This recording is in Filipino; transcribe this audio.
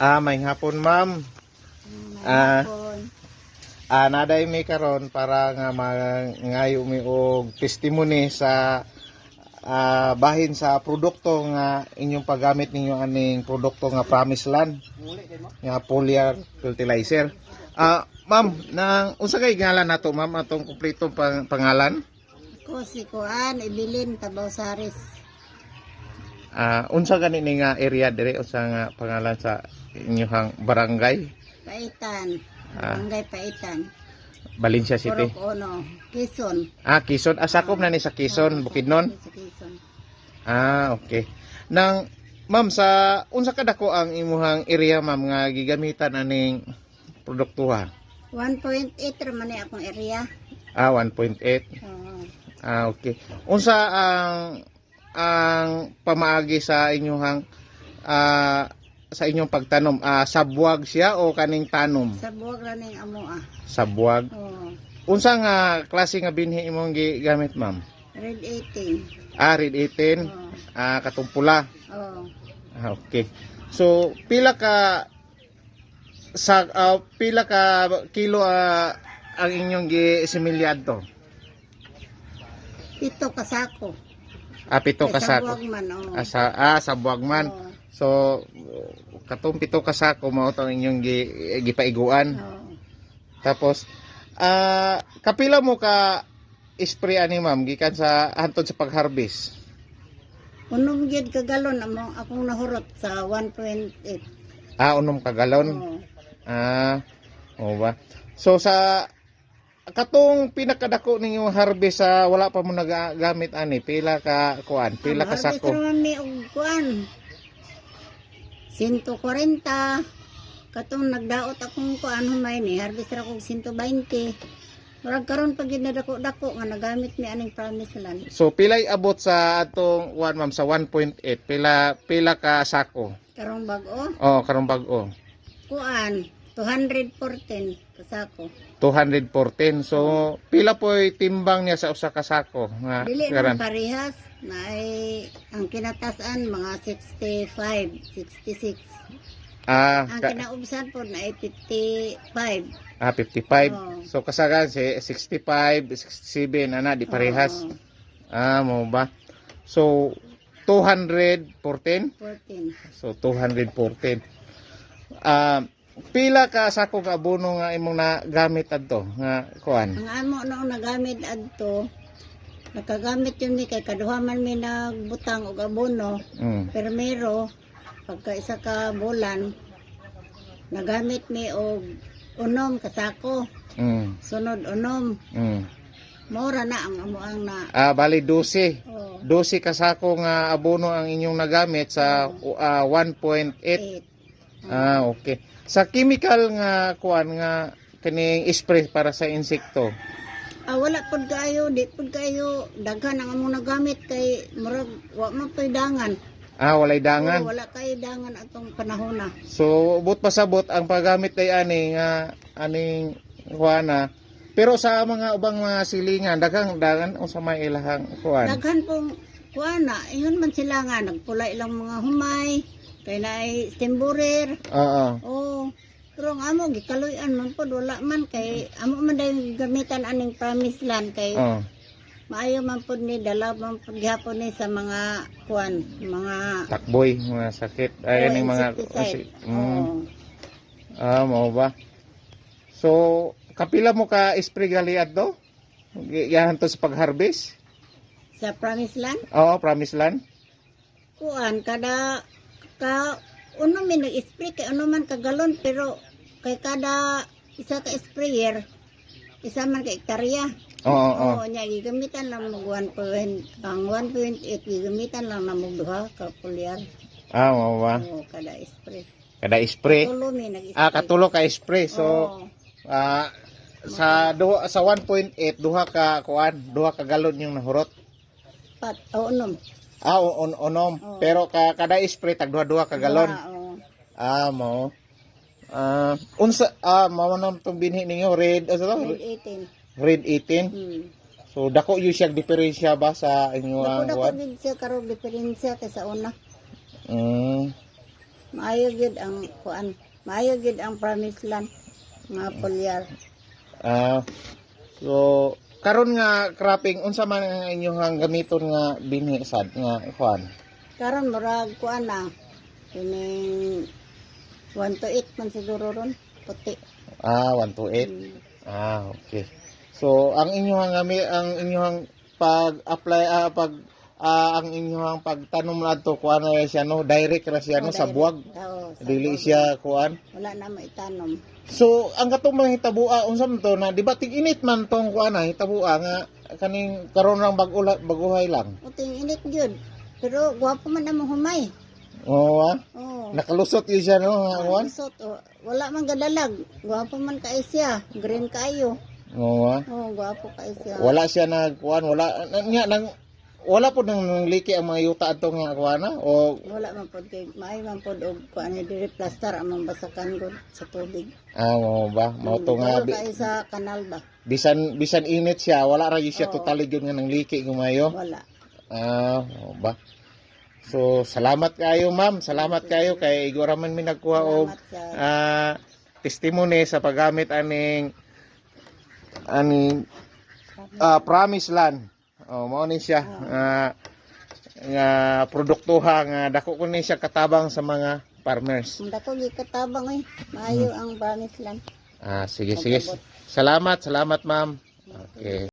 May hapon, ma'am. Ah, Naday mi karon para nga mangayo mi og testimony sa bahin sa produkto nga inyong paggamit ninyo aning produkto nga Promised Land nga foliar fertilizer. Ma'am, nang unsa kay ngalan nato, ma'am, atong kumpletong pangalan? ako si Kuan, Ibilin, Tabaw Saris. Unsa gani ni nga area dire, unsa nga pangalan sa inyong barangay? Paitan. Barangay Paitan. Valencia City. Purok Ono. Quezon. Quezon. Sakop na ni sa Quezon, Bukidnon. Sa Quezon. Okay. Nang ma'am, sa unsa kadako ang imuhang area, ma'am, nga gigamitan aning produktuha? 1.8 raman ni akong area. 1.8. Oo. Okay. Unsa ang pamaagi sa inyong sa inyong pagtanom? Sabwag siya o kaning tanom? Sa buwag ra ning amo Sabwag. Oo. Unsa nga klase nga binhi imong gigamit, ma'am? Red 18. Red 18. Oo. Katong pula. Oo. Okay. So pila ka kilo ang inyong gisimilya adto? 7 kasako. Pito ka Sa sako. buwag man. Oo. Sa buwag man. Oo. So katong 7 ka sako mao tong inyong gipaiguan. Oo. Tapos kapila mo ka spray ani, ma'am, gikan sa hantod sa pag-harvest? Unom gyud ka galon amo akong nahurot sa 1.8. Unom ka galon. Oo. Ba? So sa katong pinakadako ninyo harvest sa wala pa mo nagagamit ani, pila ka kuan, pila ka Harvest sako? naman may og kuan. 140. Katong nagdaot akong kuan humay ni harvest ra kog 120. Murag karon pag ginadako-dako nga nagamit mi aning Promised Land. So pilay abot sa atong kuan, ma'am, sa 1.8, pila ka sako? Karong bag-o Karong bag-o. kuan 214 kasako. 214. So pila po'y timbang niya sa usa ka sako nga Dili garan? man parehas na ang kinatasan mga 65, 66. Ang kinaubsan po na ay 55. 55. Oo. So kasagan si 65, 67 ana di parehas. Oo. Mo ba? So 214. 14. So 214. Pila ka sako ka abono nga imong nagamit adto nga kuan? Ang amo noong nagamit adto, nakagamit yun ni kay kaduha man mi nagbutang og abono. Permero pagka isa ka bulan nagamit mi og unom kasako. Sunod unom. Mora na ang amo ang na. Bali 12. Oh, 12 ka sako nga abono ang inyong nagamit sa 1.8. 8. Okay. Sa chemical nga kuan nga kining spray para sa insekto? Wala pud kayo, di pud kayo daghan ang amo nagamit kay murag wa man pay dangan. Walay dangan. Wala kay dangan atong panahon na. So but pasabot ang paggamit day ani nga aning kuana. Pero sa mga ubang mga silingan daghang dangan o sa may ilahang kuan? Daghan pong kuana, ingon man sila nga nagpula ilang mga humay kay naay stemburer. Oo. Pero ang amo gikaluyan man pod wala man kay amo man dayon gamitan aning Promised Land kay maayo man pod ni dala man pod gihapon ni sa mga kuan, mga takboy, mga sakit ay aning mga mao ba? So kapila mo ka spray gali adto? Giyahan to sa pag-harvest? sa Promised Land. Promised Land. Kuan kada uno mi nag-spray kay uno man ka galon pero kay kada isa ka sprayer isa man ka hektarya. Oo, nya gigamitan lang mo 1.8 gigamitan lang na mo duha ka foliar. Mao ba? Oo, kada spray. Kada spray. Tulo mi nag-spray. Katulo ka spray. So sa 1.8 duha ka kuan, duha ka galon yung nahurot. Unom. Unom. Pero kada spray tag duha ka galon. Mo. Unsa mao nang binhi ninyo red Red 18. Red 18. So dako yu siya diferensya ba sa inyo ang Dako din siya karong diferensya kaysa una. Maayo gyud ang kuan. Maayo gyud ang promised land nga polyar. So karon nga cropping unsa man ang inyong gamiton nga binhi sad nga kuan? Karon murag kuan na. Kining 1 to 8 man siguro ron. Puti. 1 to 8. Okay. So ang inyong pag-apply ang inyong pagtanom nadto kuan na siya no, direct ra siya no sa buwag. Sa Dili buwag. siya kuan. Wala na maitanom. So ang katong mga hitabua unsa man to na di ba tig-init man tong kuan na hitabua nga kaning karon lang baguhay lang. Uting init gyud. Pero gwapo man namang humay. Oo. Oh. Nakalusot yun siya no nga kuan. Lusot, wala man gadalag. Gwapo man kay siya. Green kayo. Oo. Oh, gwapo kay siya. Wala siya nagkuan, wala po nang liki ang mga yuta ato nga kuan na o Wala man pod kay maayo man pod og kuan ni diri plaster among basakan gud sa tubig. mo ba mao to nga Kay sa kanal ba? bisan init siya wala ra gyud siya Oo. totally gyud nga nang liki gumayo. Wala. Mo ba. So salamat kayo ma'am, salamat kayo kay igora man mi nagkuha og Salamat sa testimony sa paggamit aning promised land. Mao ni siya nga produktuha nga dako ko ni siya katabang sa mga farmers. ang dako gi katabang maayo ang promised land. Sige. Salamat ma'am. Okay.